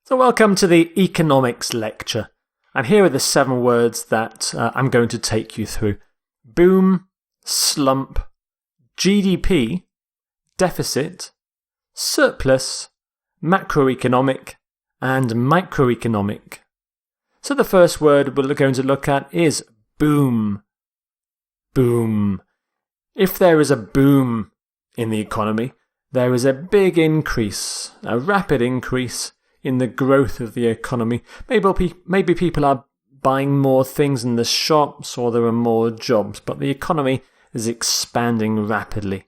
So welcome to the economics lecture, and here are the 7 words that I'm going to take you through. Boom, slump, GDP, deficit, surplus, macroeconomic, and microeconomic. So the first word we're going to look at is boom. Boom. If there is a boom in the economy, there is a big increase, a rapid increase in the growth of the economy. Maybe people are buying more things in the shops or there are more jobs, but the economy is expanding rapidly.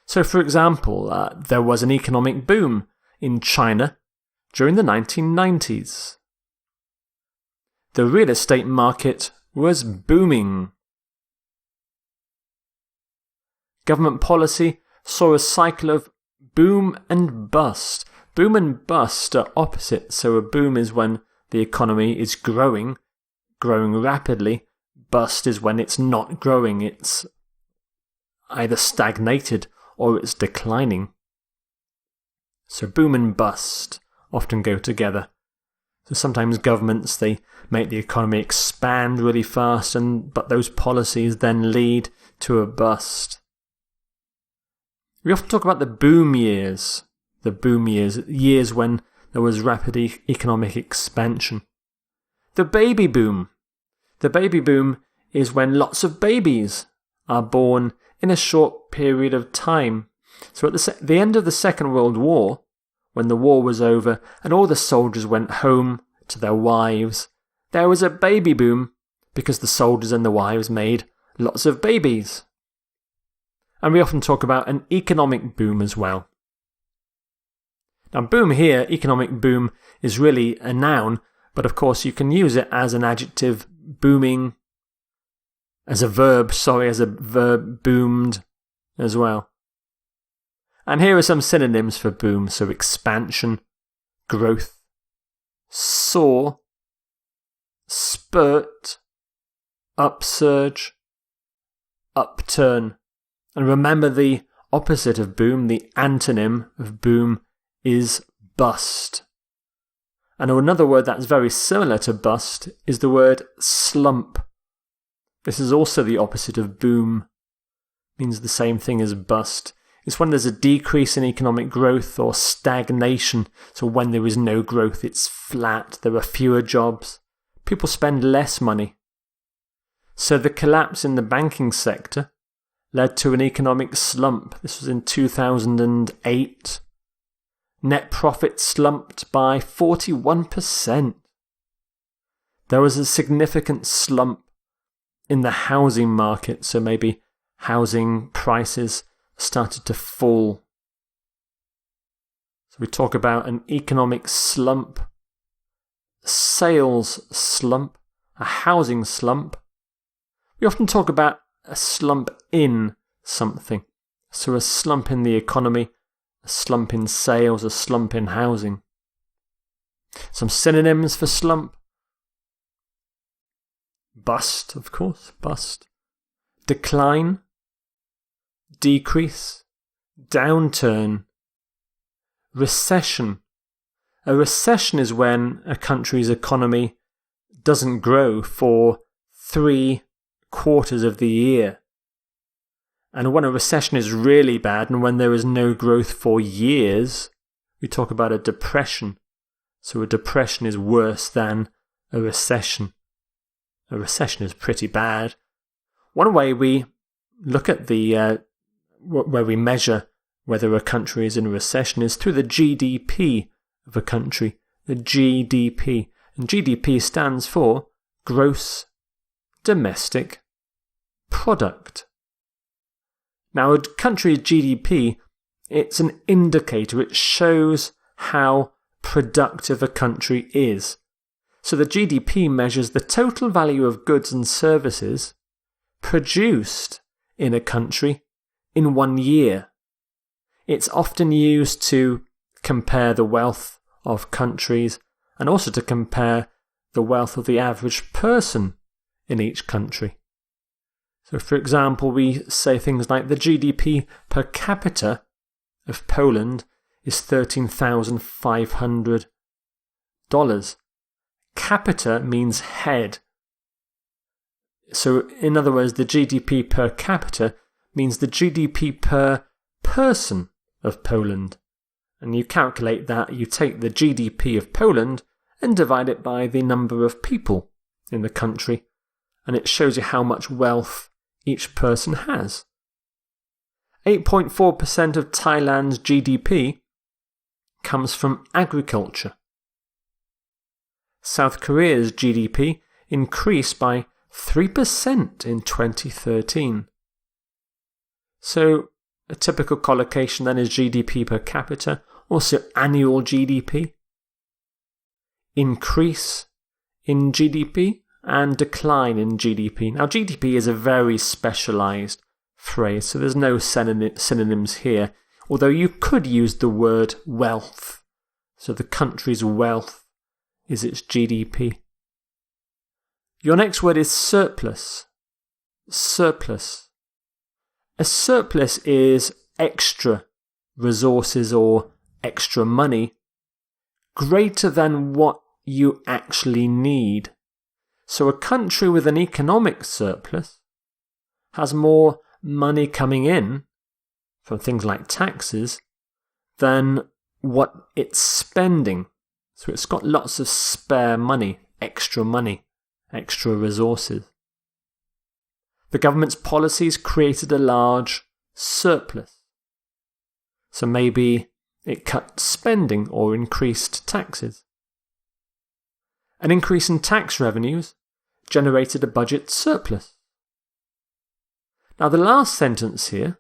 So, for example, there was an economic boom in China during the 1990s. The real estate market was booming. Government policy saw a cycle of boom and bust. Boom and bust are opposite, so a boom is when the economy is growing rapidly. Bust is when it's not growing, it's either stagnated or it's declining. So boom and bust often go together. So sometimes governments, they make the economy expand really fast, but those policies then lead to a bust. We often talk about the boom years. The boom years when there was rapid economic expansion. The baby boom. The baby boom is when lots of babies are born in a short period of time. So at the end of the Second World War, when the war was over and all the soldiers went home to their wives, there was a baby boom because the soldiers and the wives made lots of babies. And we often talk about an economic boom as well. Now, boom here, economic boom, is really a noun, but of course you can use it as an adjective, booming, as a verb boomed as well. And here are some synonyms for boom. So expansion, growth, soar, spurt, upsurge, upturn. And remember the opposite of boom, the antonym of boom, is bust. And another word that's very similar to bust is the word slump. This is also the opposite of boom. It means the same thing as bust. It's when there's a decrease in economic growth or stagnation. So when there is no growth, it's flat, there are fewer jobs, people spend less money. So the collapse in the banking sector led to an economic slump. This was in 2008. Net profit slumped by 41%. There was a significant slump in the housing market, so maybe housing prices started to fall. So we talk about an economic slump, sales slump, a housing slump. We often talk about a slump in something. So a slump in the economy, a slump in sales, a slump in housing. Some synonyms for slump. Bust, of course, bust. Decline, decrease, downturn, recession. A recession is when a country's economy doesn't grow for 3 quarters of the year. And when a recession is really bad and when there is no growth for years, we talk about a depression. So a depression is worse than a recession. A recession is pretty bad. One way we look at where we measure whether a country is in a recession is through the GDP of a country. The GDP. And GDP stands for Gross Domestic Product. Now, a country's GDP, it's an indicator. It shows how productive a country is. So the GDP measures the total value of goods and services produced in a country in 1 year. It's often used to compare the wealth of countries and also to compare the wealth of the average person in each country. So, for example, we say things like the GDP per capita of Poland is $13,500. Capita means head. So, in other words, the GDP per capita means the GDP per person of Poland. And you calculate that, you take the GDP of Poland and divide it by the number of people in the country, and it shows you how much wealth each person has. 8.4% of Thailand's GDP comes from agriculture. South Korea's GDP increased by 3% in 2013. So, a typical collocation then is GDP per capita, also annual GDP, increase in GDP, and decline in GDP. Now, GDP is a very specialised phrase, so there's no synonyms here, although you could use the word wealth. So the country's wealth is its GDP. Your next word is surplus. Surplus. A surplus is extra resources or extra money greater than what you actually need. So a country with an economic surplus has more money coming in from things like taxes than what it's spending. So it's got lots of spare money, extra resources. The government's policies created a large surplus. So maybe it cut spending or increased taxes. An increase in tax revenues generated a budget surplus. Now, the last sentence here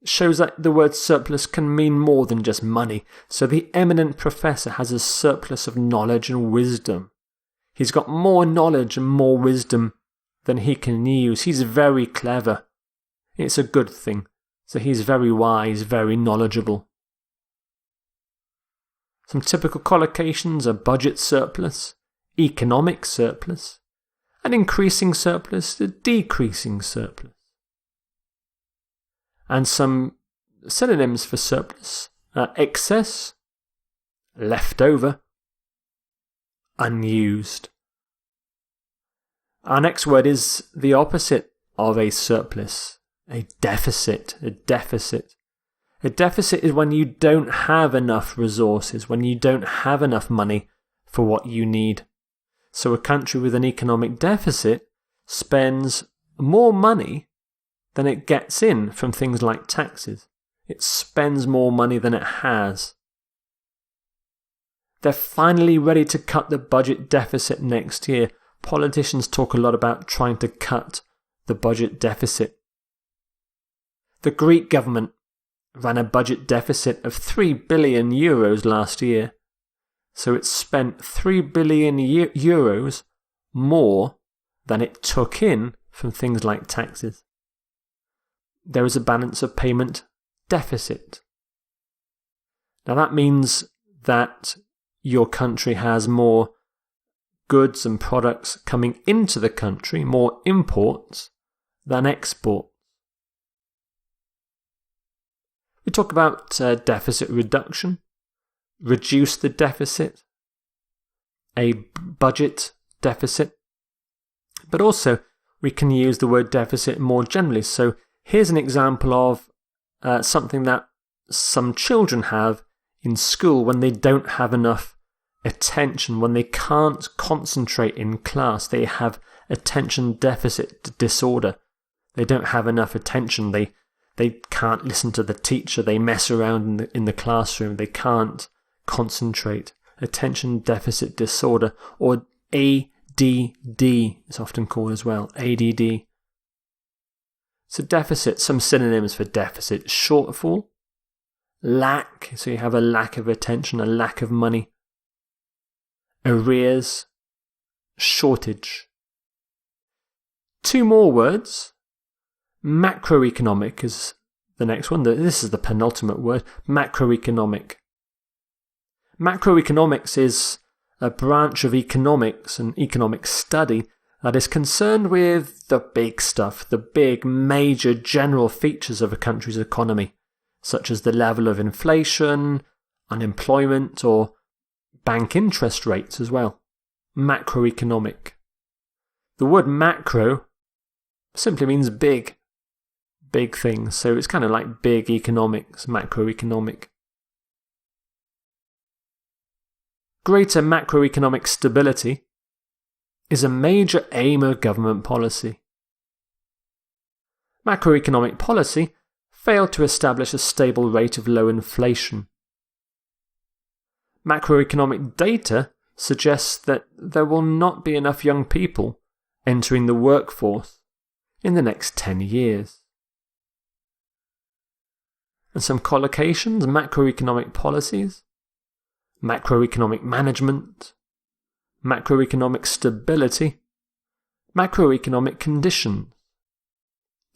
shows that the word surplus can mean more than just money. So the eminent professor has a surplus of knowledge and wisdom. He's got more knowledge and more wisdom than he can use. He's very clever. It's a good thing. So he's very wise, very knowledgeable. Some typical collocations are budget surplus, economic surplus, an increasing surplus, a decreasing surplus. And some synonyms for surplus are excess, leftover, unused. Our next word is the opposite of a surplus, a deficit. A deficit is when you don't have enough resources, when you don't have enough money for what you need. So a country with an economic deficit spends more money than it gets in from things like taxes. It spends more money than it has. They're finally ready to cut the budget deficit next year. Politicians talk a lot about trying to cut the budget deficit. The Greek government ran a budget deficit of 3 billion euros last year. So it spent 3 billion euros more than it took in from things like taxes. There is a balance of payment deficit. Now that means that your country has more goods and products coming into the country, more imports than exports. We talk about deficit reduction, reduce the deficit, a budget deficit, but also we can use the word deficit more generally. So here's an example of something that some children have in school when they don't have enough attention, when they can't concentrate in class. They have attention deficit disorder. They don't have enough attention. They can't listen to the teacher. They mess around in the classroom. They can't concentrate. Attention deficit disorder, or ADD is often called as well. ADD. So deficit, some synonyms for deficit: shortfall, lack, so you have a lack of attention, a lack of money. Arrears, shortage. Two more words. Macroeconomic is the next one. This is the penultimate word. Macroeconomic. Macroeconomics is a branch of economics and economic study that is concerned with the big stuff, the big major general features of a country's economy. such as the level of inflation, unemployment, or bank interest rates as well. Macroeconomic. The word macro simply means big. Big things. So it's kind of like big economics, macroeconomic. Greater macroeconomic stability is a major aim of government policy. Macroeconomic policy failed to establish a stable rate of low inflation. Macroeconomic data suggests that there will not be enough young people entering the workforce in the next 10 years. And some collocations: macroeconomic policies, macroeconomic management, macroeconomic stability, macroeconomic conditions.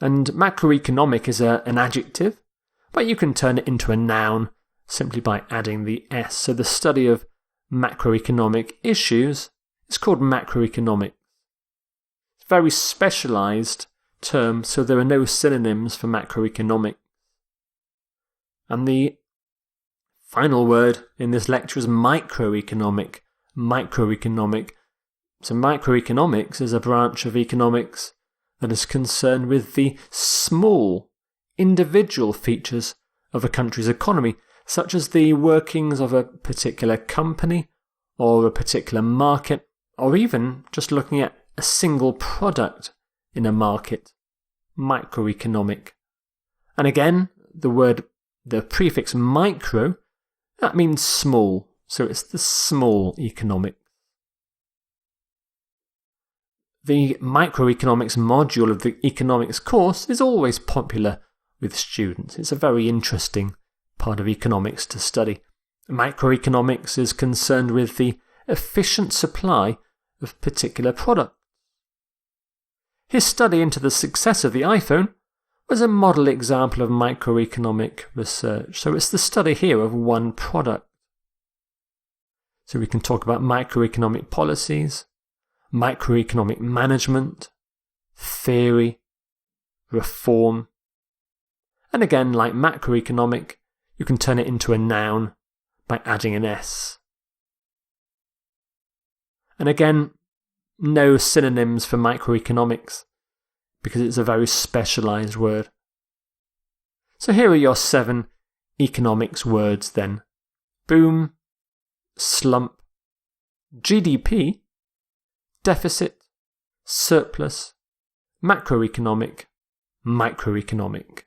And macroeconomic is an adjective, but you can turn it into a noun simply by adding the S. So the study of macroeconomic issues is called macroeconomics. It's a very specialised term, so there are no synonyms for macroeconomic. And the final word in this lecture is microeconomic. Microeconomic. So microeconomics is a branch of economics that is concerned with the small, individual features of a country's economy, such as the workings of a particular company or a particular market, or even just looking at a single product in a market. Microeconomic. And again, the prefix micro, that means small, so it's the small economic. The microeconomics module of the economics course is always popular with students. It's a very interesting part of economics to study. Microeconomics is concerned with the efficient supply of particular products. His study into the success of the iPhone was a model example of microeconomic research. So it's the study here of one product. So we can talk about microeconomic policies, microeconomic management, theory, reform. And again, like macroeconomic, you can turn it into a noun by adding an S. And again, no synonyms for microeconomics, because it's a very specialised word. So here are your 7 economics words then. Boom, slump, GDP, deficit, surplus, macroeconomic, microeconomic.